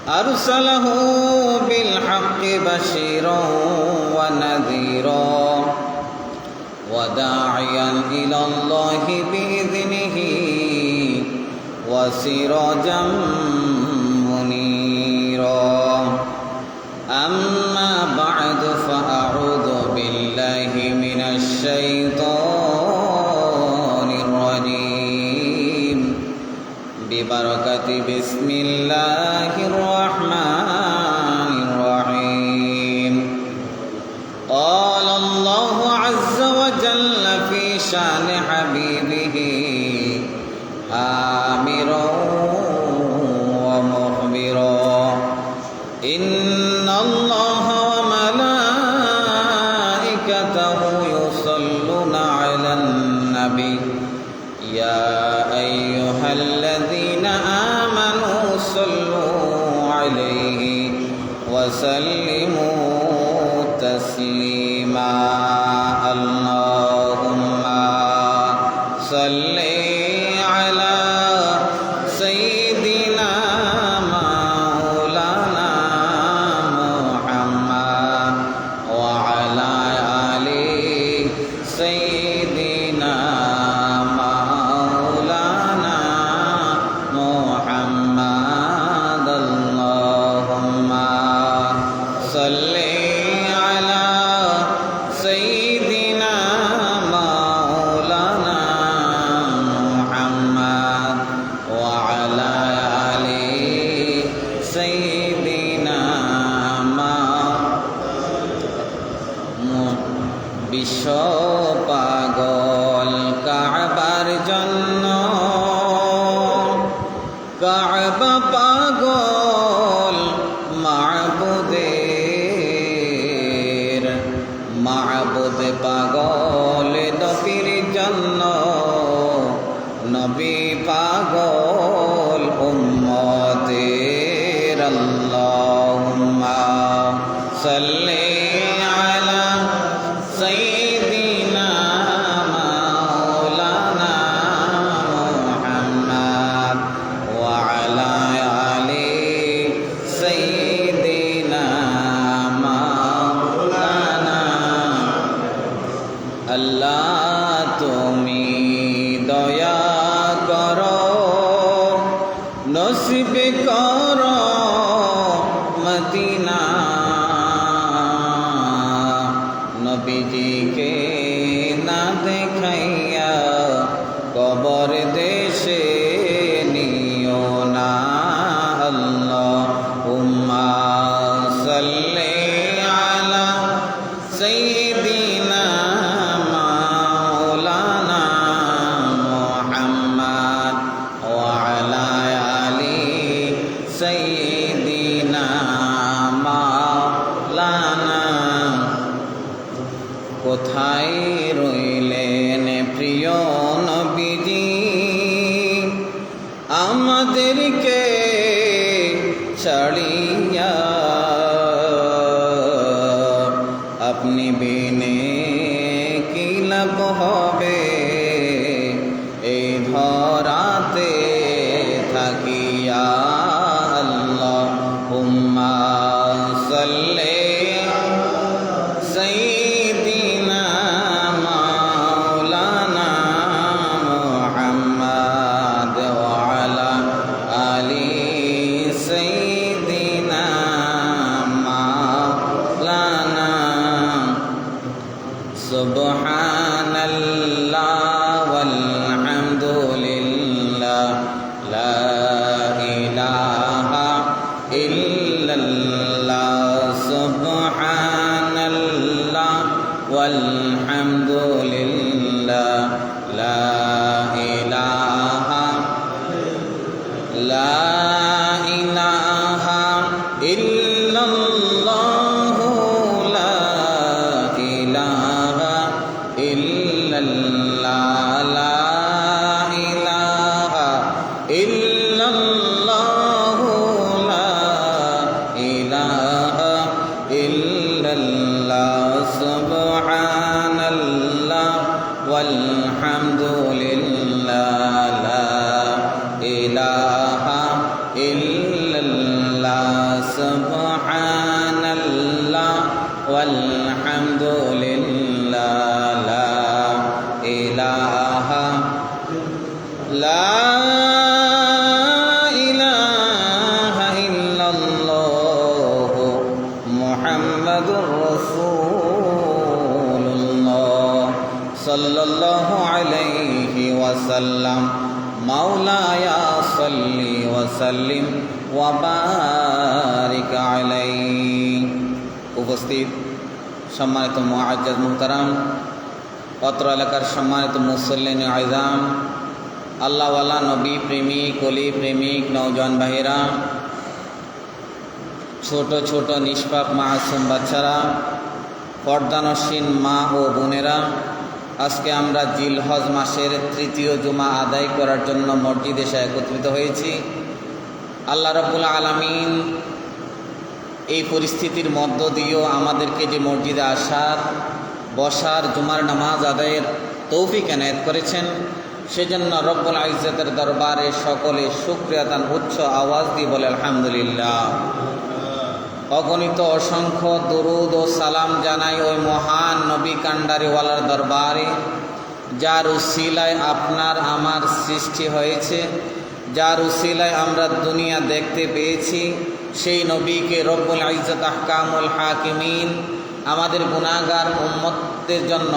أرسله بالحق بشيرا ونذيرا وداعيا إلى الله بإذنه وسراجا منيرا أما بعد فأعوذ بالله من الشيطان الرجيم ببركة بسم الله الرحمن الرحيم قال الله عز وجل في شان حبيبه آمرا ومخبرا إن الله وملائكته يصلون على النبي يا أيها الذين آمنوا صلوا عليه وسلموا تسليما اللهم صل على سيدنا مولانا محمد وعلى آل سيدنا مولانا محمد اللهم صل على سيدنا مولانا محمد وعلى آل سيدنا বিশ্ব পাগল কাবার জন্য কাবা পাগল মাবুদের মাবুদ পাগল নবীর জন্য নবী পাগল উম্মতের আল্লাহুম্মা সাল্লি আলা সাইয়্যিদিনা মাওলানা মুহাম্মদ ওয়া আলা আলি সাইয়্যিদিনা মাওলানা আল্লাহ তুমি দয়া করো নসিব করো মদিনা নবীজিকে না দেখাইয়া কবর দেশে নিও না আল্লাহুম্মা সাল্লি আলা সাইয়্যিদিনা মাওলানা মুহাম্মদ ওয়া আলা আলি সাইয়্যিদিনা মাওলানা কোথায় রইলেন প্রিয় নবীজি আমাদেরকে ছাড়িয়া আপনি বিনে কি লাভ হবে এই ধরাতে থাকিয়া আল্লাহুম্মা সাল্লি সাইয়্যিদিনা মাওলানা মুহাম্মদ ওয়া আলা আলি সাইয়্যিদিনা والحمد لله لا إله إلا الله محمد رسول الله صلى الله عليه وسلم مولاي صل وسلم وبارك عليه। উপস্থিত সম্মানিত মুআজ্জাজ মুহতারাম, অত্র এলাকার সম্মানিত মুসল্লিন আযম, আল্লাহওয়ালা নবী প্রেমিক, অলি প্রেমিক নওজোয়ান ভাইয়েরা, ছোট ছোট নিষ্পাপ মাসুম বাচ্চারা, পর্দানসীন মা ও বোনেরা, আজকে আমরা জিলহজ মাসের তৃতীয় জুমা আদায় করার জন্য মসজিদে এসে একত্রিত হয়েছি। আল্লাহ রাব্বুল আলামিন এই পরিস্থিতির মধ্য দিয়েও আমাদেরকে যে মসজিদে আসার, বসার, জুমার নামাজ আদায়ের তৌফিক এনায়েত করেছেন, সেজন্য রব্বুল ইজ্জতের দরবারে সকলে শুকরিয়া তান উচ্চ আওয়াজ দিয়ে বলে আলহামদুলিল্লাহ। অগণিত অসংখ্য দরুদ ও সালাম জানাই ওই মহান নবী কান্ডারিওয়ালার দরবারে, যার উসিলায় আপনার আমার সৃষ্টি হয়েছে, যার উসিলায় আমরা দুনিয়া দেখতে পেয়েছি। সেই নবীকে রব্বুল ইজ্জত আহকামুল হাকিমিন আমাদের গুনাহগার উম্মতদের জন্য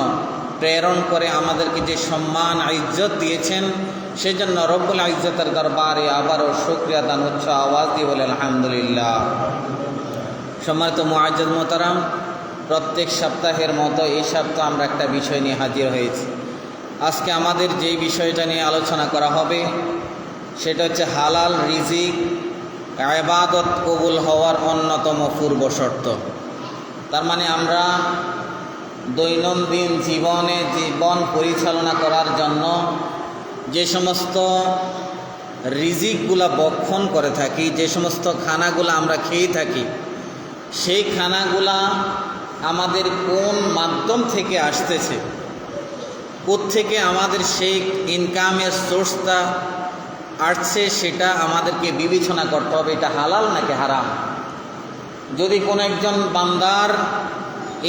প্রেরণ করে আমাদেরকে যে সম্মান ইজ্জত দিয়েছেন, সেজন্য রব্বুল ইজ্জতের দরবারে আবারও শুকরিয়া দান উচ্চ আওয়াজ দিয়ে বলে আলহামদুলিল্লাহ। সম্মানিত মুআজ্জাজ মুহতারাম, প্রত্যেক সপ্তাহের মতো এই সপ্তাহ আমরা একটা বিষয় নিয়ে হাজির হয়েছি। আজকে আমাদের যেই বিষয়টা নিয়ে আলোচনা করা হবে সেটা হচ্ছে হালাল রিজিক ইবাদত কবুল হওয়ার অন্যতম পূর্ব শর্ত। তার মানে আমরা দৈনন্দিন জীবন পরিচালনা করার জন্য যে সমস্ত রিজিকগুলা বক্ষণ করে থাকি, যে সমস্ত খানাগুলা আমরা খেয়ে থাকি, সেই খানাগুলা আমাদের কোন মাধ্যম থেকে আসতেছে, কোত্থেকে আমাদের সেই ইনকামের সোর্সটা আসছে, সেটা আমাদেরকে বিবেচনা করতে হবে, এটা হালাল নাকি হারাম। যদি কোনো একজন বান্দার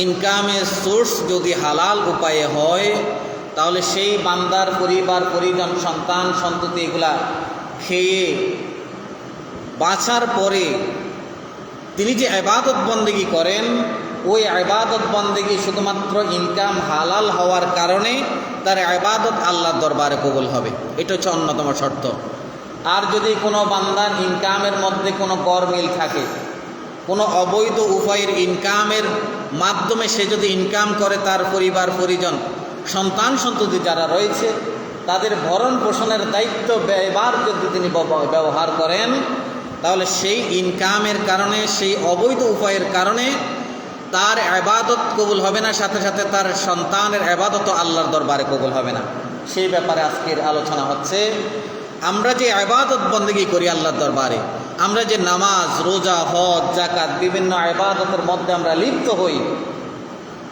ইনকামের সোর্স যদি হালাল উপায়ে হয়, তাহলে সেই বান্দার পরিবার পরিজন সন্তান সন্ততি এগুলা খেয়ে বাঁচার পরে তিনি যে ইবাদত বন্দেগী করেন, ওই ইবাদত বন্দেগী শুধুমাত্র ইনকাম হালাল হওয়ার কারণে তার ইবাদত আল্লাহর দরবারে কবুল হবে, এটা হচ্ছে অন্যতম শর্ত। আর যদি কোনো বান্দার ইনকামের মধ্যে কোনো গরমিল থাকে, কোনো অবৈধ উপায়ের ইনকামের মাধ্যমে সে যদি ইনকাম করে, তার পরিবার পরিজন সন্তান সন্ততি যারা রয়েছে তাদের ভরণ পোষণের দায়িত্ব ব্যয়বার যদি তিনি ব্যবহার করেন, তাহলে সেই ইনকামের কারণে, সেই অবৈধ উপায়ের কারণে তার ইবাদত কবুল হবে না, সাথে সাথে তার সন্তানের ইবাদতও আল্লাহর দরবারে কবুল হবে না। সেই ব্যাপারে আজকের আলোচনা হচ্ছে। আমরা যে ইবাদত বন্দেগী করি আল্লাহর দরবারে, আমরা যে নামাজ, রোজা, হজ, যাকাত, বিভিন্ন ইবাদতের মধ্যে আমরা লিপ্ত হই,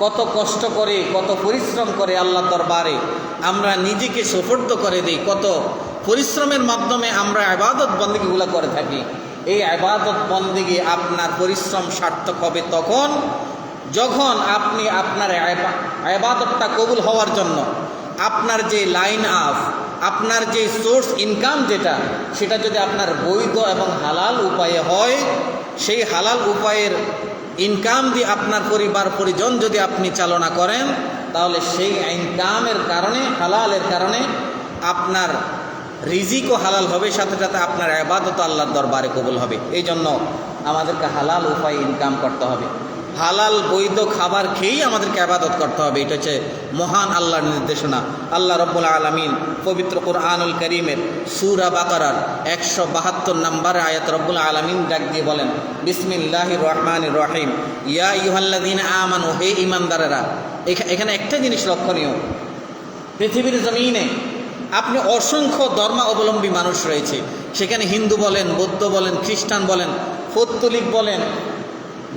কত কষ্ট করে, কত পরিশ্রম করে আল্লাহর দরবারে আমরা নিজেকে সুপর্দ করে দিই, কত পরিশ্রমের মাধ্যমে আমরা ইবাদত বন্দেগীগুলো করে থাকি। এই ইবাদত বন্দেগী আপনার পরিশ্রম সার্থক হবে তখন যখন আপনি আপনার ইবাদতটা কবুল হওয়ার জন্য আপনার যে লাইন আপ, আপনার যে সোর্স ইনকাম যেটা, সেটা যদি আপনার বৈধ এবং হালাল উপায়ে হয়, সেই হালাল উপায়ের ইনকাম দিয়ে আপনার পরিবার পরিজন যদি আপনি চালনা করেন, তাহলে সেই ইনকামের কারণে, হালালের কারণে আপনার রিজিকও হালাল হবে, সাথে সাথে আপনার ইবাদত আল্লাহর দরবারে কবুল হবে। এই জন্য আমাদেরকে হালাল উপায়ে ইনকাম করতে হবে, হালাল বৈধ খাবার খেয়েই আমাদেরকে ইবাদত করতে হবে। এটা হচ্ছে মহান আল্লাহর নির্দেশনা। আল্লাহ রাব্বুল আলামিন পবিত্র কুরআনুল কারীমের সূরা বাকারার 172 নম্বর আয়াত রাব্বুল আলামিন ডাক দিয়ে বলেন, বিসমিল্লাহির রহমানির রহিম, ইয়া আইয়ুহাল্লাযীনা আমানু, হে ঈমানদারেরা। এখানে একটা জিনিস লক্ষণীয়, পৃথিবীর জমিনে আপনি অসংখ্য ধর্মাবলম্বী মানুষ রয়েছে, সেখানে হিন্দু বলেন, বৌদ্ধ বলেন, খ্রিস্টান বলেন, পৌত্তলিক বলেন,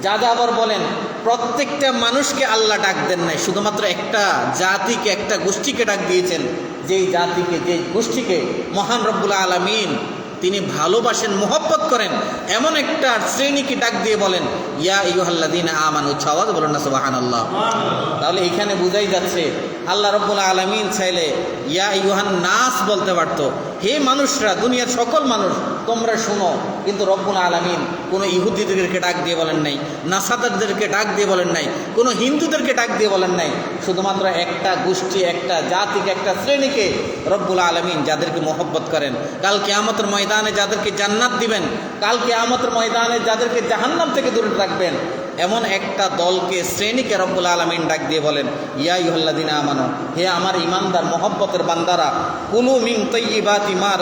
যাযাবর বলেন, প্রত্যেকটা মানুষকে আল্লাহ ডাক দেন নাই, শুধুমাত্র একটা জাতিকে, একটা গোষ্ঠীকে ডাক দিয়েছেন। যেই জাতিকে, যেই গোষ্ঠীকে মহান রব্বুল আলামিন তিনি ভালোবাসেন, মোহব্বত করেন এমন একটা শ্রেণীকে ডাক দিয়ে বলেন ইয়া আইয়ুহাল্লাযীনা আমানু। আওয়াজ বলুন না সুবহানাল্লাহ। তাহলে এখানে বুঝাই যাচ্ছে আল্লাহ রাব্বুল আলামিন চাইলে ইয়া আইয়ুহান নাস বলতে পারতো, হে মানুষরা, দুনিয়ার সকল মানুষ তোমরা শোনো। কিন্তু রব্বুল আলামিন কোনো ইহুদিদেরকে ডাক দিয়ে বলেন নাই, নাসারাদেরকে ডাক দিয়ে বলেন নাই, কোনো হিন্দুদেরকে ডাক দিয়ে বলেন নাই। শুধুমাত্র একটা গোষ্ঠী, একটা জাতিকে, একটা শ্রেণীকে রব্বুল আলামিন যাদেরকে মোহব্বত করেন, কাল কিয়ামতের ময়দানে যাদেরকে জান্নাত দিবেন, কাল কিয়ামতের ময়দানে যাদেরকে জাহান্নাম থেকে দূরে রাখবেন, এমন একটা দলকে, শ্রেণীকে রব্বুল আলামিন ডাক দিয়ে বলেন ইয়া আইয়ুহাল্লাযীনা আমানু, হে আমার ইমানদার মোহব্বতের বান্দারা, কুলু মিন তাইয়্যিবাতি মা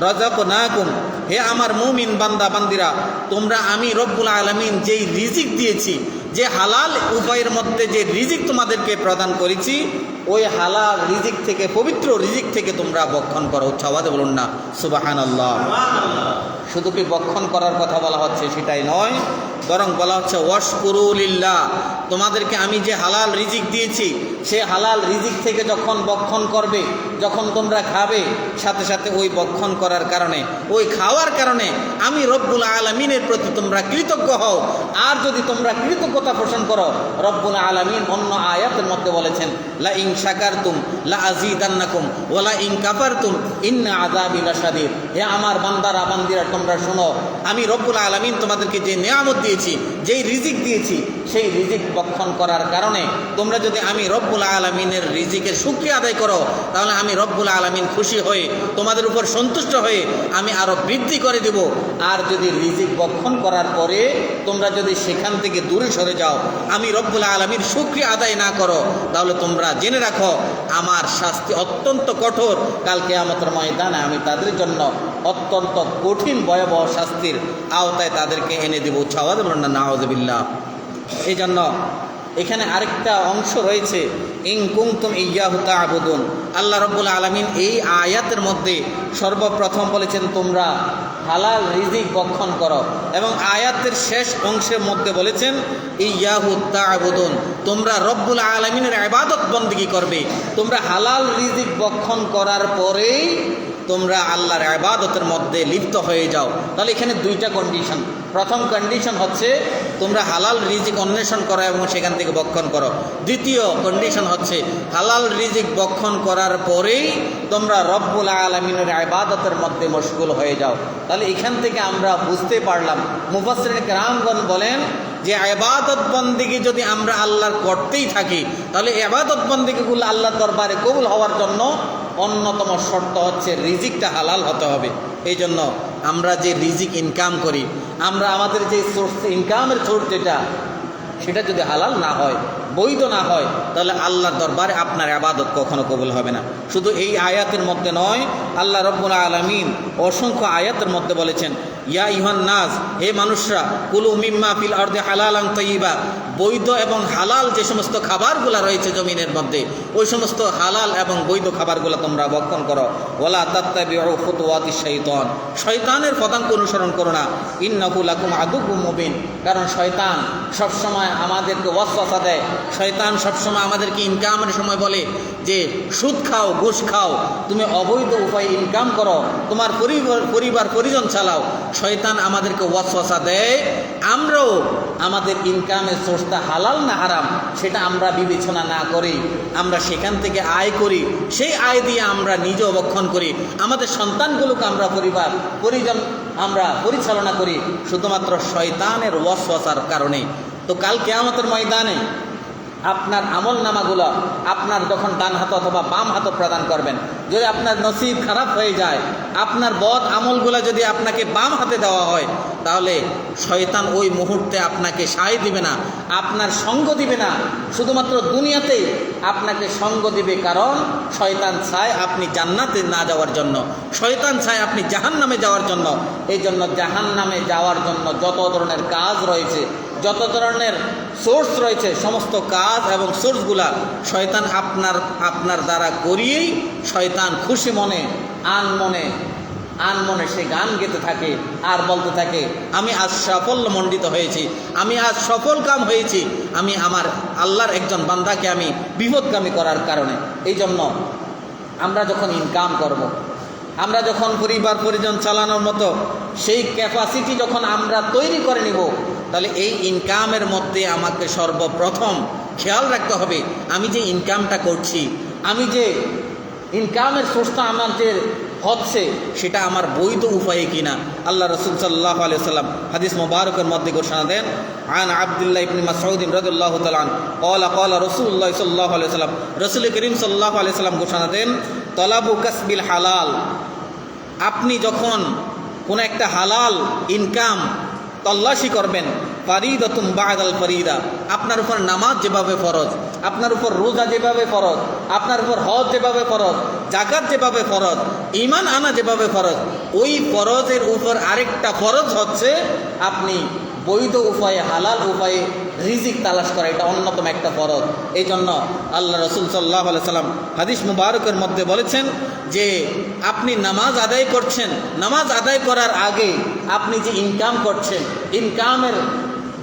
রাযাকনাকুম, হে আমার মুমিন বান্দা বান্দিরা, তোমরা আমি রব্বুল আলামিন যেই রিজিক দিয়েছি, যে হালাল উপায়ের মধ্যে যে রিজিক তোমাদেরকে প্রদান করেছি, ওই হালাল রিজিক থেকে, পবিত্র রিজিক থেকে তোমরা ভক্ষণ করো। আওয়াজে বলুন না সুবহানাল্লাহ। শুধু কি ভক্ষণ করার কথা বলা হচ্ছে সেটাই নয়, বরং বলা হচ্ছে ওয়াশকুরু লিল্লাহ, তোমাদেরকে আমি যে হালাল রিজিক দিয়েছি সে হালাল রিজিক থেকে যখন ভক্ষণ করবে, যখন তোমরা খাবে, সাথে সাথে ওই ভক্ষণ করার কারণে, ওই খাওয়ার কারণে আমি রব্বুল আলামিনের প্রতি তোমরা কৃতজ্ঞ হও। আর যদি তোমরা কৃতজ্ঞতা পোষণ করো, রব্বুল আলামিন অন্য আয়াতের মধ্যে বলেছেন লা ইন শাকারতুম লা আযীদান্নাকুম ওয়া লা ইন কাফারতুম ইন্না আযাবি লাশাদীদ। হে আমার বান্দারা বান্দিরা, তোমরা শোনো, আমি রব্বুল আলামিন তোমাদেরকে যে নিয়ামত দিয়েছি, যেই রিজিক দিয়েছি, সেই রিজিক ভক্ষণ করার কারণে তোমরা যদি আমি রব্বুল আলামিনের রিজিকের শুকরিয়া আদায় করো, তাহলে আমি রব্বুল আলামিন খুশি হয়ে তোমাদের উপর সন্তুষ্ট হয়ে আমি আরো বৃদ্ধি করে দেব। আর যদি রিজিক ভক্ষণ করার পরে তোমরা যদি সেখান থেকে দূরে সরে যাও, আমি রব্বুল আলামিন শুকরিয়া আদায় না করো, তাহলে তোমরা জেনে রাখো আমার শাস্তি অত্যন্ত কঠোর। কাল কিয়ামতের ময়দানে আমি তাদের জন্য অত্যন্ত কঠিন ভয়াবহ শাস্তির আওতায় তাদেরকে এনে দেব। আওয়াজ বলুন না নাউযুবিল্লাহ। এই জন্য এখানে আরেকটা অংশ রয়েছে, ইন কুনতুম ইয়্যাহু তা'বুদুন। আল্লাহ রাব্বুল আলামিন এই আয়াতের মধ্যে সর্বপ্রথম বলেছেন তোমরা হালাল রিজিক ভক্ষণ করো, এবং আয়াতের শেষ অংশের মধ্যে বলেছেন ইয়্যাহু তা'বুদুন, তোমরা রব্বুল আলামিনের ইবাদত বন্দেগী করবে। তোমরা হালাল রিজিক ভক্ষণ করার পরেই তোমরা আল্লাহর ইবাদতের মধ্যে লিপ্ত হয়ে যাও। তাহলে এখানে দুইটা কন্ডিশন। প্রথম কন্ডিশন হচ্ছে তোমরা হালাল রিজিক অন্বেষণ করো এবং সেখান থেকে ভক্ষণ করো। দ্বিতীয় কন্ডিশন হচ্ছে হালাল রিজিক ভক্ষণ করার পরেই তোমরা রব্বুল আলামিনের ইবাদতের মধ্যে মশগুল হয়ে যাও। তাহলে এখান থেকে আমরা বুঝতে পারলাম, মুফাসসিরিন কেরামগণ বলেন যে ইবাদত বন্দেগী যদি আমরা আল্লাহর করতেই থাকি, তাহলে ইবাদত বন্দেগীগুলো আল্লাহর দরবারে কবুল হওয়ার জন্য অন্যতম শর্ত হচ্ছে রিজিকটা হালাল হতে হবে। এই জন্য আমরা যে রিজিক ইনকাম করি, আমরা আমাদের যে সোর্স, ইনকামের সোর্স যেটা, সেটা যদি হালাল না হয়, বৈধ না হয়, তাহলে আল্লাহর দরবারে আপনার ইবাদত কখনো কবুল হবে না। শুধু এই আয়াতের মধ্যে নয়, আল্লাহ রাব্বুল আলামিন অসংখ্য আয়াতের মধ্যে বলেছেন ইয়া আইয়ুহান নাস, হে মানুষরা, কুলু মিম্মা ফিল আরদি হালালান তাইয়্যিবা, বৈধ এবং হালাল যে সমস্ত খাবারগুলো রয়েছে জমিনের মধ্যে, ওই সমস্ত হালাল এবং বৈধ খাবারগুলো তোমরা ভক্ষণ করো। ওয়ালা তাত্তাবিউ খুতুওয়াতিশ শাইতান, শয়তানের পদাঙ্ক অনুসরণ করো না। ইন্নাহু লাকুম আদুউম মুবিন, কারণ শয়তান সবসময় আমাদেরকে ওয়াসওয়াসা দেয়। শয়তান সবসময় আমাদেরকে ইনকামের সময় বলে যে সুদ খাও, ঘুষ খাও, তুমি অবৈধ উপায়ে ইনকাম করো, তোমার পরিবার পরিজন চালাও। শয়তান আমাদেরকে ওয়াসওয়াসা দেয়, আমরাও আমাদের ইনকামের সোর্সটা হালাল না হারাম সেটা আমরা বিবেচনা না করি, আমরা সেখান থেকে আয় করি, সেই আয় দিয়ে আমরা নিজেও ভক্ষণ করি, আমাদের সন্তানগুলোকে আমরা পরিজন আমরা পরিচালনা করি শুধুমাত্র শয়তানের ওয়াসওয়াসার কারণে। তো কাল কিয়ামতের ময়দানে আপনার আমল নামাগুলো আপনার যখন ডান হাত অথবা বাম হাত প্রদান করবেন, যদি আপনার নসিব খারাপ হয়ে যায়, আপনার বদ আমলগুলো যদি আপনাকে বাম হাতে দেওয়া হয়, তাহলে শয়তান ওই মুহূর্তে আপনাকে সায় দিবে না, আপনার সঙ্গ দিবে না। শুধুমাত্র দুনিয়াতেই আপনাকে সঙ্গ দিবে, কারণ শয়তান চায় আপনি জান্নাতে না যাওয়ার জন্য, শয়তান চায় আপনি জাহান্নামে যাওয়ার জন্য। এই জন্য জাহান্নামে যাওয়ার জন্য যত ধরনের কাজ রয়েছে, যত ধরনের সোর্স রয়েছে, সমস্ত কাজ এবং সোর্সগুলা শয়তান আপনার দ্বারা করিয়েই শয়তান খুশি মনে আনমনে সে গান গেতে থাকে আর বলতে থাকে আমি আজ সাফল্যমণ্ডিত হয়েছি, আমি আজ সফল কাম হয়েছি, আমি আমার আল্লাহর একজন বান্দাকে আমি বিপদগামী করার কারণে। এই জন্য আমরা যখন ইনকাম করব, আমরা যখন পরিবার পরিজন চালানোর মতো সেই ক্যাপাসিটি যখন আমরা তৈরি করে নিব, তাহলে এই ইনকামের মধ্যে আমাকে সর্বপ্রথম খেয়াল রাখতে হবে, আমি যে ইনকামটা করছি, আমি যে ইনকামের সোর্সটা আমার যে হচ্ছে, সেটা আমার বৈধ উপায়ে কিনা। আল্লাহ রসুল সাল্লাল্লাহু আলাইহি ওয়াসাল্লাম হাদিস মুবারকের মধ্যে ঘোষণা দেন, আন আব্দুল্লাহ ইবনে মাসউদ রাদিয়াল্লাহু তাআলা আনহু ক্বালা ক্বালা রাসূলুল্লাহ সাল্লাল্লাহু আলাইহি ওয়াসাল্লাম, রাসূল করিম সাল্লাল্লাহু আলাইহি ওয়াসাল্লাম ঘোষণা দেন, তলাবু কাসবিল হালাল, আপনি যখন কোনো একটা হালাল ইনকাম তল্লাশি করবেন, ফারিদাতুম বা'দাল ফারিদা, আপনার উপর নামাজ যেভাবে ফরজ, আপনার উপর রোজা যেভাবে ফরজ, আপনার উপর হজ যেভাবে ফরজ, যাকাত যেভাবে ফরজ, ঈমান আনা যেভাবে ফরজ, ওই ফরজের উপর আরেকটা ফরজ হচ্ছে আপনি বৈধ উপায়ে হালাল উপায়ে রিজিক তালাশ করা, এটা অন্যতম একটা ফরজ। এই জন্য আল্লাহ রসুল সাল্লাল্লাহু আলাইহি ওয়াসাল্লাম হাদিস মুবারকের মধ্যে বলেছেন যে আপনি নামাজ আদায় করছেন, নামাজ আদায় করার আগে আপনি যে ইনকাম করছেন, ইনকামের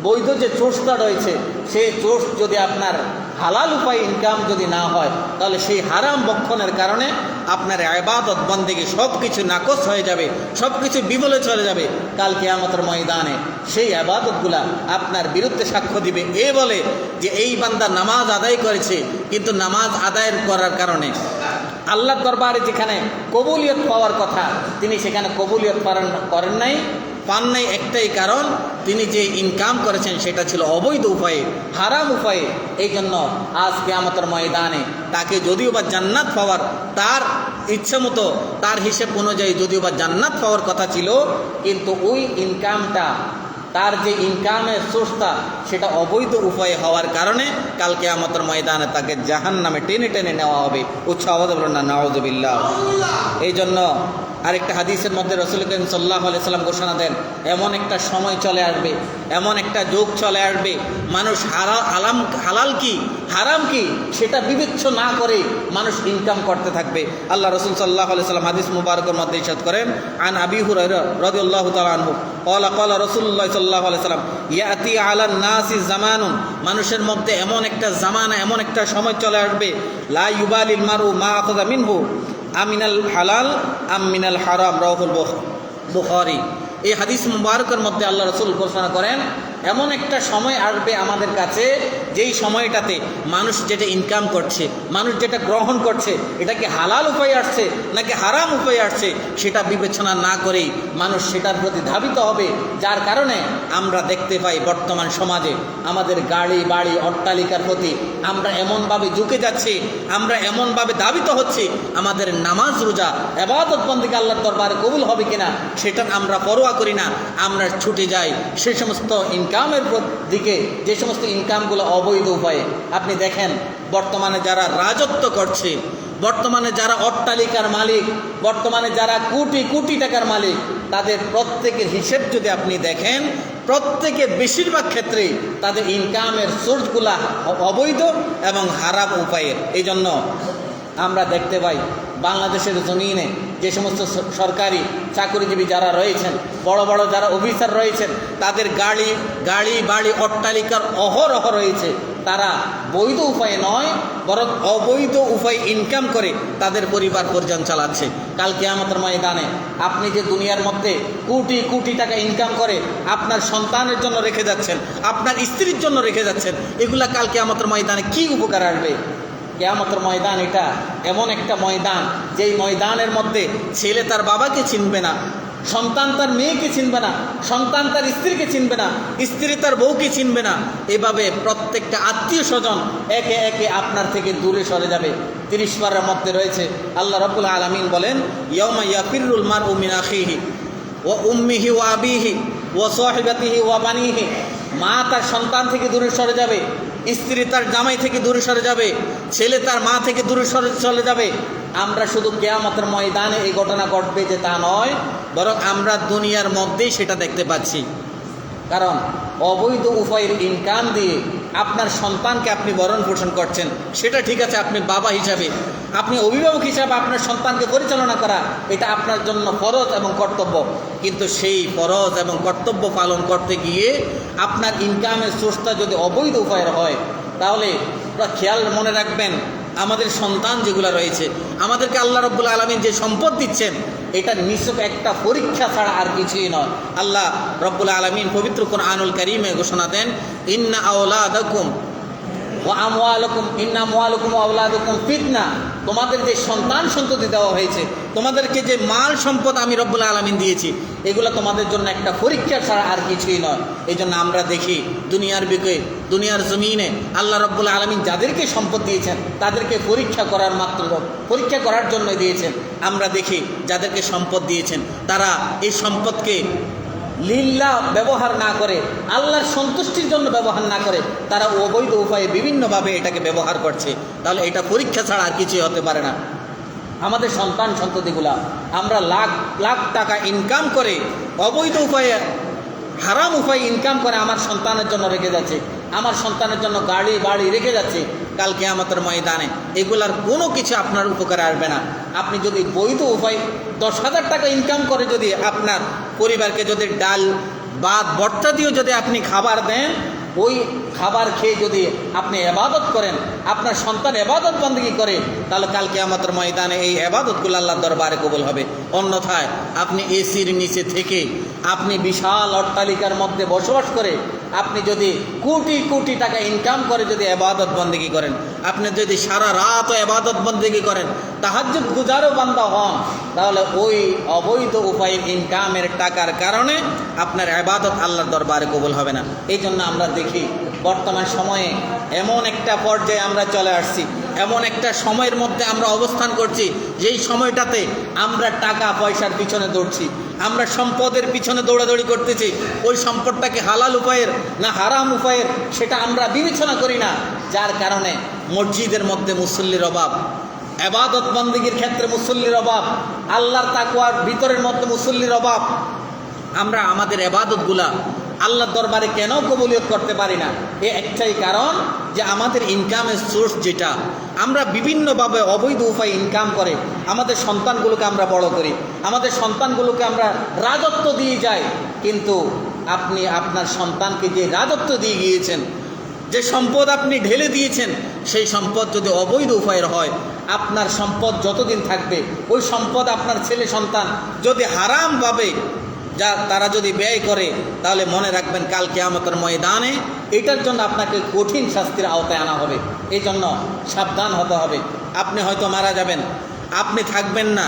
বৈধ যে সোর্সটা রয়েছে, সেই সোর্স যদি আপনার হালাল উপায়ে ইনকাম যদি না হয়, তাহলে সেই হারাম বক্ষণের কারণে আপনার ইবাদত বন্দেগী সব কিছু নাকচ হয়ে যাবে, সব কিছু বিফলে চলে যাবে। কাল কিয়ামতের ময়দানে সেই ইবাদতগুলা আপনার বিরুদ্ধে সাক্ষ্য দিবে, এ বলে যে এই বান্দা নামাজ আদায় করেছে, কিন্তু নামাজ আদায়ের করার কারণে আল্লাহর দরবারে যেখানে কবুলিয়ত পাওয়ার কথা, তিনি সেখানে কবুলিয়ত করেন নাই, পান নাই। একটাই কারণ, তিনি যে ইনকাম করেছেন সেটা ছিল অবৈধ উপায়ে, হারাম উপায়ে। এই জন্য আজ কিয়ামতের ময়দানে তাকে যদিও বা জান্নাত পাওয়ার, তার ইচ্ছে মতো তার হিসেব অনুযায়ী যদিও বা জান্নাত পাওয়ার কথা ছিল, কিন্তু ওই ইনকামটা, তার যে ইনকামের সোর্সটা, সেটা অবৈধ উপায়ে হওয়ার কারণে কাল কিয়ামতের ময়দানে তাকে জাহান্নামে টেনে টেনে নেওয়া হবে। উচ্চ আওয়াজে বলুন না নাউযুবিল্লাহ। এই জন্য আরেকটা হাদিসের মধ্যে রাসূল করিম সাল্লাল্লাহু আলাইহি সাল্লাম ঘোষণা দেন, এমন একটা সময় চলে আসবে, এমন একটা যুগ চলে আসবে, মানুষ হালাল কি হারাম কি সেটা বিবেচ্য না করে মানুষ ইনকাম করতে থাকবে। আল্লাহ রাসূল সাল্লাল্লাহু আলাইহি সাল্লাম হাদিস মুবারকের মধ্যে ইরশাদ করেন, আন আবি হুরায়রা রাদিয়াল্লাহু তাআলা আনহু ক্বালা ক্বালা রাসূলুল্লাহ সাল্লাল্লাহু আলাইহি সাল্লাম, ইয়াতি আলান নাসি জামানুন, মানুষের মধ্যে এমন একটা জামানা, এমন একটা সময় চলে আসবে, লা ইউবালিল মারউ মা আখাযা মিনহু আমিনাল হালাল আমিনাল হারাম, রাওয়াহুল বুখারী। এই হাদিস মুবারকের মধ্যে আল্লাহ রাসূল ঘোষণা করেন, এমন একটা সময় আসবে আমাদের কাছে, যেই সময়টাতে মানুষ যেটা ইনকাম করছে, মানুষ যেটা গ্রহণ করছে, এটা কি হালাল উপায়ে আসছে নাকি হারাম উপায়ে আসছে, সেটা বিবেচনা না করেই মানুষ সেটার প্রতি ধাবিত হবে। যার কারণে আমরা দেখতে পাই বর্তমান সমাজে আমাদের গাড়ি বাড়ি অট্টালিকার প্রতি আমরা এমনভাবে ঝুঁকে যাচ্ছি, আমরা এমনভাবে ধাবিত হচ্ছি, আমাদের নামাজ রোজা ইবাদত বন্দেগী আল্লাহর দরবারে কবুল হবে কিনা সেটা আমরা পরোয়া করি না। আমরা ছুটে যাই সে সমস্ত ইনকামের দিকে, যে সমস্ত ইনকামগুলো অবৈধ উপায়ে। আপনি দেখেন বর্তমানে যারা রাজত্ব করছে, বর্তমানে যারা অট্টালিকার মালিক, বর্তমানে যারা কোটি কোটি টাকার মালিক, তাদের প্রত্যেকের হিসেব যদি আপনি দেখেন, প্রত্যেকের বেশিরভাগ ক্ষেত্রে তাদের ইনকামের সোর্সগুলা অবৈধ এবং হারাম উপায়ের। এই জন্য আমরা দেখতে পাই বাংলাদেশের জমিনে যে সমস্ত সরকারি চাকরিজীবী যারা রয়েছেন, বড় বড় যারা অফিসার রয়েছেন, তাদের গাড়ি বাড়ি অট্টালিকার অহরহ রয়েছে। তারা বৈধ উপায়ে নয়, বরং অবৈধ উপায়ে ইনকাম করে তাদের পরিবার পরিজন চালাচ্ছে। কাল কিয়ামতের ময়দানে আপনি যে দুনিয়ার মধ্যে কোটি কোটি টাকা ইনকাম করে আপনার সন্তানের জন্য রেখে যাচ্ছেন, আপনার স্ত্রীর জন্য রেখে যাচ্ছেন, এগুলা কাল কিয়ামতের ময়দানে কি উপকার আসবে? কিয়ামতের ময়দান এটা এমন একটা ময়দান, যেই ময়দানের মধ্যে ছেলে তার বাবাকে চিনবে না, সন্তান তার মেয়েকে চিনবে না, সন্তান তার স্ত্রীকে চিনবে না, স্ত্রী তার বউকে চিনবে না। এভাবে প্রত্যেকটা আত্মীয় স্বজন একে একে আপনার থেকে দূরে সরে যাবে। 30 পারার মধ্যে রয়েছে, আল্লাহ রাব্বুল আলামিন বলেন, ইয়াউমা ইয়াফিরুল মারউ মিন আখিহি ওয়া উম্মিহি ওয়া আবিহি ওয়া সাহিবাতিহি ওয়া বানিহি। মা তার সন্তান থেকে দূরে সরে যাবে, স্ত্রী তার জামাই থেকে দূরে সরে যাবে, ছেলে তার মা থেকে দূরে চলে যাবে। আমরা শুধু কিয়ামতের ময়দানে এই ঘটনা ঘটবে যে তা নয়, বরং আমরা দুনিয়ার মধ্যেই সেটা দেখতে পাচ্ছি। কারণ অবৈধ উপায়ের ইনকাম দিয়ে আপনার সন্তানকে আপনি ভরণ পোষণ করছেন, সেটা ঠিক আছে, আপনি বাবা হিসাবে, আপনি অভিভাবক হিসাবে আপনার সন্তানকে পরিচালনা করা এটা আপনার জন্য ফরজ এবং কর্তব্য। কিন্তু সেই ফরজ এবং কর্তব্য পালন করতে গিয়ে আপনার ইনকামের সোর্সটা যদি অবৈধ উপায়ের হয়, তাহলে খেয়াল মনে রাখবেন আমাদের সন্তান যেগুলো রয়েছে, আমাদেরকে আল্লাহ রাব্বুল আলামিন যে সম্পদ দিচ্ছেন, এটা নিছক একটা পরীক্ষা ছাড়া আর কিছুই নয়। আল্লাহ রাব্বুল আলামিন পবিত্র কোরআনুল কারীমে ঘোষণা দেন, ইন্না আওলাদাকুম ওয়া আমওয়ালাকুম ওয়া আওলাদুকুম ফিতনা। তোমাদের যে সন্তান সন্ততি দেওয়া হয়েছে, তোমাদেরকে যে মাল সম্পদ আমি রব্বুল আলামিন দিয়েছি, এগুলো তোমাদের জন্য একটা পরীক্ষা ছাড়া আর কিছুই নয়। এই জন্য আমরা দেখি দুনিয়ার বুকে, দুনিয়ার জমিনে আল্লাহ রব্বুল আলামিন যাদেরকে সম্পদ দিয়েছেন তাদেরকে পরীক্ষা করার জন্য দিয়েছেন। আমরা দেখি যাদেরকে সম্পদ দিয়েছেন তারা এই সম্পদকে লিল্লাহ ব্যবহার না করে, আল্লাহর সন্তুষ্টির জন্য ব্যবহার না করে, তারা অবৈধ উপায়ে বিভিন্নভাবে এটাকে ব্যবহার করছে। তাহলে এটা পরীক্ষা ছাড়া আর কিছুই হতে পারে না। আমাদের সন্তান সন্ততিগুলা আমরা লাখ লাখ টাকা ইনকাম করে, অবৈধ উপায়ে হারাম উপায়ে ইনকাম করে আমার সন্তানের জন্য রেখে যাচ্ছে, আমার সন্তানের জন্য গাড়ি বাড়ি রেখে যাচ্ছে। কাল কিয়ামতের ময়দানে এগুলার কোনো কিছু আপনার উপকারে আসবে না। আপনি যদি বৈধ উপায় 10,000 টাকা ইনকাম করে যদি আপনার পরিবারকে যদি ডাল ভাত ভর্তা দিয়েও যদি আপনি খাবার দেন, ওই খাবার খেয়ে যদি আপনি ইবাদত করেন, আপনার সন্তান ইবাদত বন্দেগী করে, তাহলে কাল কিয়ামতের ময়দানে এই ইবাদতগুলো আল্লাহর দরবারে কবুল হবে। অন্যথায় আপনি এসির নিচে থেকে, আপনি বিশাল অট্টালিকার মধ্যে বসবাস করে, আপনি যদি কোটি কোটি টাকা ইনকাম করে যদি ইবাদত বন্দেগী করেন, আপনি যদি সারা রাত ইবাদত বন্দেগী করেন, তাহাজ্জুদ গুজারও বান্দা হন, তাহলে ওই অবৈধ উপায়ে ইনকামের টাকার কারণে আপনার ইবাদত আল্লাহর দরবারে কবুল হবে না। এই জন্য আমরা দেখি বর্তমান সময়ে এমন একটা পর্যায়ে আমরা চলে আসছি, এমন একটা সময়ের মধ্যে আমরা অবস্থান করছি, যেই সময়টাতে আমরা টাকা পয়সার পিছনে দৌড়ছি, আমরা সম্পদের পিছনে দৌড়াদৌড়ি করতেছি। ওই সম্পদটাকে হালাল উপায়ের না হারাম উপায়ের সেটা আমরা বিবেচনা করি না, যার কারণে মসজিদের মধ্যে মুসল্লির অভাব, ইবাদত বন্দেগীর ক্ষেত্রে মুসল্লির অভাব, আল্লাহর তাকওয়ার ভিতরের মধ্যে মুসল্লির অভাব। আমরা আমাদের ইবাদতগুলা আল্লাহর দরবারে কেন কবুলিয়ত করতে পারি না? একটাই কারণ যে আমাদের ইনকামের সোর্স যেটা, আমরা বিভিন্নভাবে অবৈধ উপায়ে ইনকাম করে আমাদের সন্তানগুলোকে আমরা বড় করি, আমাদের সন্তানগুলোকে আমরা রাজত্ব দিয়ে যাই। কিন্তু আপনি আপনার সন্তানকে যে রাজত্ব দিয়ে গিয়েছেন, যে সম্পদ আপনি ঢেলে দিয়েছেন, সেই সম্পদ যদি অবৈধ উপায়ের হয়, আপনার সম্পদ যতদিন থাকবে, ওই সম্পদ আপনার ছেলে সন্তান যদি হারামভাবে তারা যদি ব্যয় করে, তাহলে মনে রাখবেন কাল কিয়ামতের ময়দানে এটার জন্য আপনাকে কঠিন শাস্তির আওতায় আনা হবে। এই জন্য সাবধান হতে হবে। আপনি হয়তো মারা যাবেন, আপনি থাকবেন না,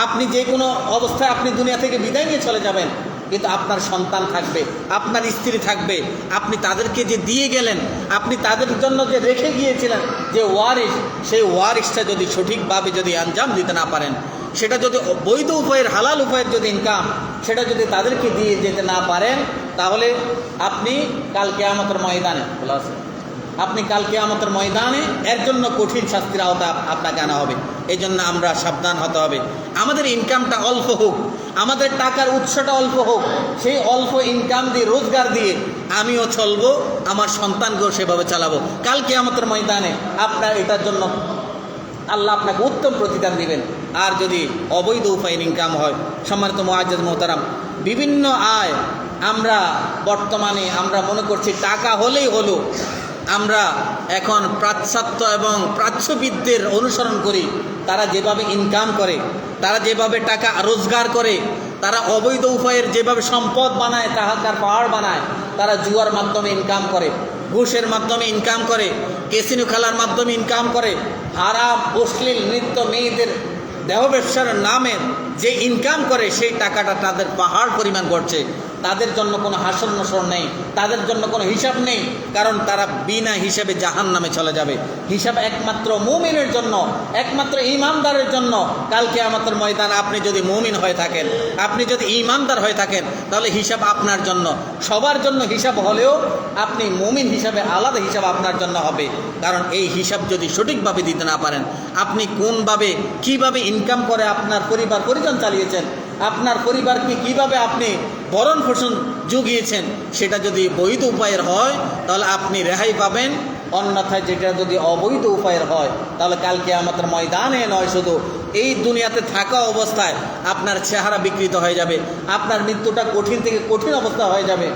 আপনি যে কোনো অবস্থায় আপনি দুনিয়া থেকে বিদায় নিয়ে চলে যাবেন, কিন্তু আপনার সন্তান থাকবে, আপনার স্ত্রী থাকবে। আপনি তাদেরকে যে দিয়ে গেলেন, আপনি তাদের জন্য যে রেখে গিয়েছিলেন যে ওয়ারিস, সেই ওয়ারিসটা যদি সঠিকভাবে যদি আঞ্জাম দিতে না পারেন, সেটা যদি বৈধ উপায়ের হালাল উপায়ের যদি ইনকাম সেটা যদি তাদেরকে দিয়ে যেতে না পারেন, তাহলে আপনি কাল কিয়ামতের ময়দানে এর জন্য কঠিন শাস্তির আওতা আপনাকে আনা হবে। এই জন্য আমরা সাবধান হতে হবে। আমাদের ইনকামটা অল্প হোক, আমাদের টাকার উৎসটা অল্প হোক, সেই অল্প ইনকাম দিয়ে রোজগার দিয়ে আমিও চলবো, আমার সন্তানকেও সেভাবে চালাবো। কাল কিয়ামতের ময়দানে আপনার এটার জন্য আল্লাহ আপনাকে উত্তম প্রতিদান দিবেন। আর যদি অবৈধ উপায়ে ইনকাম হয়, সম্মানিত মুআজ্জাজ মোহতারাম, বিভিন্ন আয় আমরা বর্তমানে আমরা মনে করছি টাকা হলেই হলো। আমরা এখন পাশ্চাত্য এবং প্রাচ্যবিদদের অনুসরণ করি। তারা যেভাবে ইনকাম করে, তারা যেভাবে টাকা রোজগার করে, তারা অবৈধ উপায়ের যেভাবে সম্পদ বানায়, টাকার পাহাড় বানায়, তারা জুয়ার মাধ্যমে ইনকাম করে, ঘুষের মাধ্যমে ইনকাম করে, ক্যাসিনো খেলার মাধ্যমে ইনকাম করে, হারাম অশ্লীল নৃত্য মেয়েদের দেহ ব্যবসার নামে যে ইনকাম করে, সেই টাকাটা তাদের পাহাড় পরিমাণ করছে। তাদের জন্য কোনো হাসর নসর নেই, তাদের জন্য কোনো হিসাব নেই, কারণ তারা বিনা হিসাবে জাহান্নামে চলে যাবে। হিসাব একমাত্র মুমিনের জন্য, একমাত্র ঈমানদারের জন্য। কাল কিয়ামতের ময়দানে আপনি যদি মুমিন হয়ে থাকেন, আপনি যদি ঈমানদার হয়ে থাকেন, তাহলে হিসাব আপনার জন্য, সবার জন্য হিসাব হলেও আপনি মুমিন হিসাবে আলাদা হিসাব আপনার জন্য হবে। কারণ এই হিসাব যদি সঠিকভাবে দিতে না পারেন, আপনি কোনভাবে কিভাবে ইনকাম করে আপনার পরিবার পরিজন চালিয়েছেন, আপনার পরিবারকে কিভাবে আপনি ভরণ পোষণ জুগিয়েছেন, সেটা যদি বৈধ উপায়ের হয় তাহলে আপনি রেহাই পাবেন। অন্যথায় যেটা যদি অবৈধ উপায়ের হয়, তাহলে কাল কিয়ামতের ময়দানে নয়, শুধু এই দুনিয়াতে থাকা অবস্থায় আপনার চেহারা বিকৃত হয়ে যাবে, আপনার মৃত্যুটা কঠিন থেকে কঠিন অবস্থা হয়ে যাবে।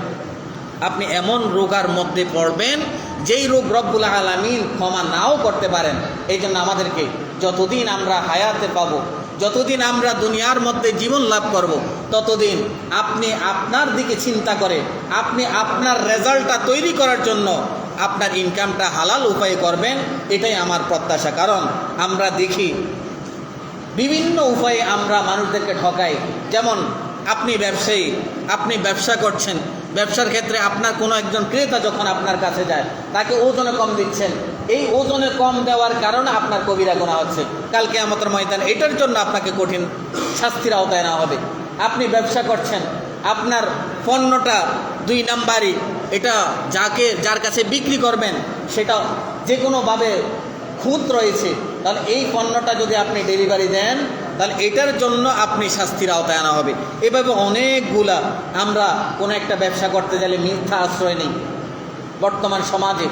আপনি এমন রোগার মধ্যে পড়বেন যেই রোগ রব্বুল আলামিন ক্ষমা নাও করতে পারেন। এই জন্য আমাদেরকে যতদিন আমরা হায়াতে পাবো, যতদিন আমরা দুনিয়ার মধ্যে জীবন লাভ করব, ততদিন আপনি আপনার দিকে চিন্তা করে আপনি আপনার রেজাল্টটা তৈরি করার জন্য আপনার ইনকামটা হালাল উপায়ে করবেন, এটাই আমার প্রত্যাশা। কারণ আমরা দেখি বিভিন্ন উপায়ে আমরা মানুষদেরকে ঠকাই। যেমন আপনি ব্যবসায়ী, আপনি ব্যবসা করছেন, ব্যবসার ক্ষেত্রে আপনার কোনো একজন ক্রেতা যখন আপনার কাছে যায়, তাকে ওজনে কম দিচ্ছেন, এই ওজনে কম দেওয়ার কারণে আপনার কবিরা গুনাহ হচ্ছে। কাল কিয়ামতের ময়দানে এটার জন্য আপনাকে কঠিন শাস্তির আওতায় নেওয়া হবে। আপনি ব্যবসা করছেন, আপনার পণ্যটা 2 নাম্বারই, এটা যার কাছে বিক্রি করবেন সেটা যে কোনোভাবে খুঁত রয়েছে, তাহলে এই পণ্যটা যদি আপনি ডেলিভারি দেন তাহলে এটার জন্য আপনি শাস্তির আওতায় আনা হবে। এভাবে অনেকগুলা আমরা কোনো একটা ব্যবসা করতে গেলে মিথ্যা আশ্রয় নেই। বর্তমান সমাজে,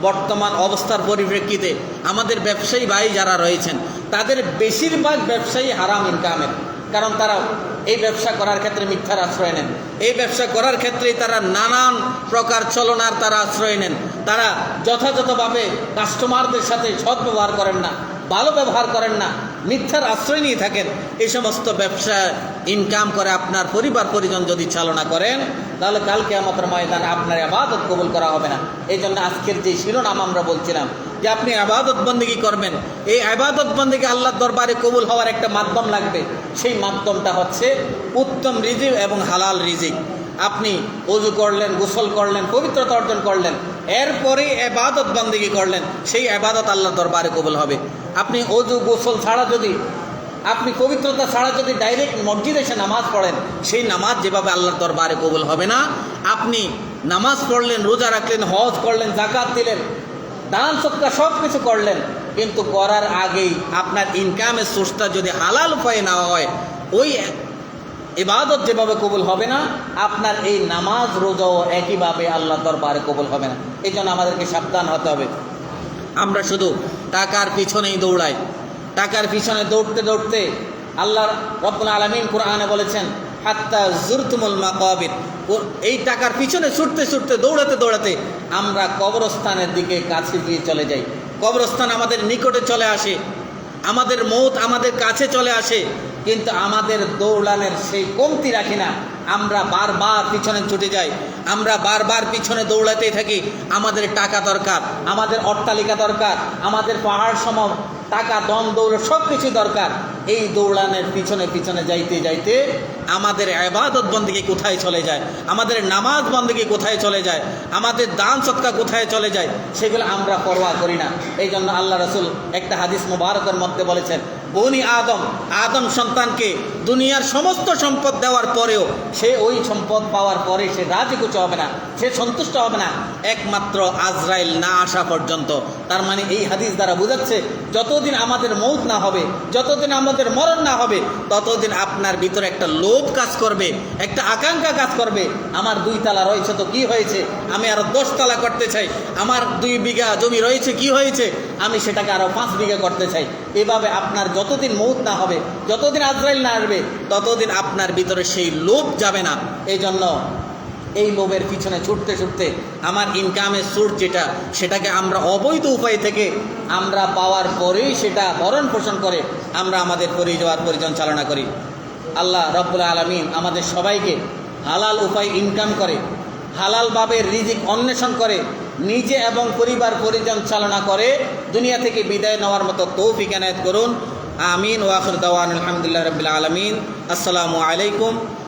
বর্তমান অবস্থার পরিপ্রেক্ষিতে আমাদের ব্যবসায়ী ভাই যারা রয়েছেন তাদের বেশিরভাগ ব্যবসায়ী হারাম ইনকামের, কারণ তারা এই ব্যবসা করার ক্ষেত্রে মিথ্যার আশ্রয় নেন। এই ব্যবসা করার ক্ষেত্রে তারা নানান প্রকার চলনার তারা আশ্রয় নেন। তারা যথাযথভাবে কাস্টমারদের সাথে সৎ ব্যবহার করেন না, ভালো ব্যবহার করেন না, মিথ্যার আশ্রয় নিয়ে থাকেন। এই সমস্ত ব্যবসা ইনকাম করে আপনার পরিবার পরিজন যদি চালনা করেন, তাহলে কাল কিয়ামতের ময়দানে আপনার ইবাদত কবুল করা হবে না। এই জন্য আজকের যে শিরোনাম আমরা বলছিলাম যে আপনি ইবাদত বন্দেগী করবেন, এই ইবাদত বন্দেগী আল্লাহর দরবারে কবুল হওয়ার একটা মাধ্যম লাগবে। সেই মাধ্যমটা হচ্ছে উত্তম রিজিক এবং হালাল রিজিক। আপনি ওযু করলেন, গোসল করলেন, পবিত্রতা অর্জন করলেন, এরপরে ইবাদত বন্দেগী করলেন, সেই ইবাদত আল্লাহর দরবারে কবুল হবে। আপনি ওযু গোসল ছাড়া যদি, আপনি পবিত্রতা ছাড়া যদি ডাইরেক্ট মসজিদে এসে নামাজ পড়েন, সেই নামাজ যেভাবে আল্লাহর দরবারে কবুল হবে না। আপনি নামাজ পড়লেন, রোজা রাখলেন, হজ করলেন, যাকাত দিলেন, দান সদকা সব কিছু করলেন, কিন্তু করার আগেই আপনার ইনকামের সোর্সটা যদি হালাল উপায়ে নেওয়া হয়, ওই ইবাদত যেভাবে কবুল হবে না, আপনার এই নামাজ রোজাও একইভাবে আল্লাহর দরবারে কবুল হবে না। এই জন্য আমাদেরকে সাবধান হতে হবে। আমরা শুধু টাকার পিছনেই দৌড়াই, টাকার পিছনে দৌড়তে দৌড়তে আল্লাহ রাব্বুল আলামিন কোরআনে বলেছেন হাত্তা জুরতুমুল মাকাবির, এই টাকার পিছনে ছুটতে ছুটতে দৌড়াতে দৌড়াতে আমরা কবরস্থানের দিকে কাছে গিয়ে চলে যাই। কবরস্থান আমাদের নিকটে চলে আসে, আমাদের মৌত আমাদের কাছে চলে আসে, কিন্তু আমাদের দৌড়ানোর সেই কমতি রাখি না। আমরা বারবার পিছনে ছুটে যাই, আমরা বারবার পিছনে দৌড়াতেই থাকি। আমাদের টাকা দরকার, আমাদের অট্টালিকা দরকার, আমাদের পাহাড় সম টাকা, দম দৌড় সব কিছু দরকার। এই দৌড়ানোর পিছনে পিছনে যাইতে যাইতে আমাদের ইবাদত বন্দেগী কোথায় চলে যায়, আমাদের নামাজ বন্দেগী কোথায় চলে যায়, আমাদের দান সদকা কোথায় চলে যায়, সেগুলো আমরা পরোয়া করি না। এই জন্য আল্লাহ রাসূল একটা হাদিস মুবারকের মধ্যে বলেছেন, বনি আদম সন্তানকে দুনিয়ার সমস্ত সম্পদ দেওয়ার পরেও সে ওই সম্পদ পাওয়ার পরে সে রাজি খুশি হবে না, সে সন্তুষ্ট হবে না একমাত্র আজরাইল না আসা পর্যন্ত। তার মানে এই হাদিস দ্বারা বোঝাচ্ছে যতদিন আমাদের মৌত না হবে, যতদিন আমাদের মরণ না হবে, ততদিন আপনার ভিতরে একটা লোভ কাজ করবে, একটা আকাঙ্ক্ষা কাজ করবে। আমার 2 তালা রয়েছে তো কি হয়েছে, আমি আরো 10 তালা করতে চাই। আমার 2 বিঘা জমি রয়েছে কি হয়েছে, আমি সেটাকে আরো 5 বিঘা করতে চাই। এভাবে আপনার যতদিন মৌত না হবে, যতদিন আজরাইল না আসবে, ততদিন আপনার ভিতরে সেই লোভ যাবে না। এই জন্য এই লোভের পিছনে ছুটতে ছুটতে আমার ইনকামের সোর্স যেটা, সেটাকে আমরা অবৈধ উপায় থেকে আমরা পাওয়ার পরেই সেটা ভরণ পোষণ করে আমরা আমাদের পরিজন চালনা করি। আল্লাহ রাব্বুল আলামিন আমাদের সবাইকে হালাল উপায় ইনকাম করে, হালালভাবে রিজিক অন্বেষণ করে, নিজে এবং পরিবার পরিজন চালনা করে দুনিয়া থেকে বিদায় নেওয়ার মতো তৌফিক এনায়েত করুন। আমিন। ওয়া আখির দাওয়ানা আলহামদুলিল্লাহি রাব্বিল আলামিন। আসসালামু আলাইকুম।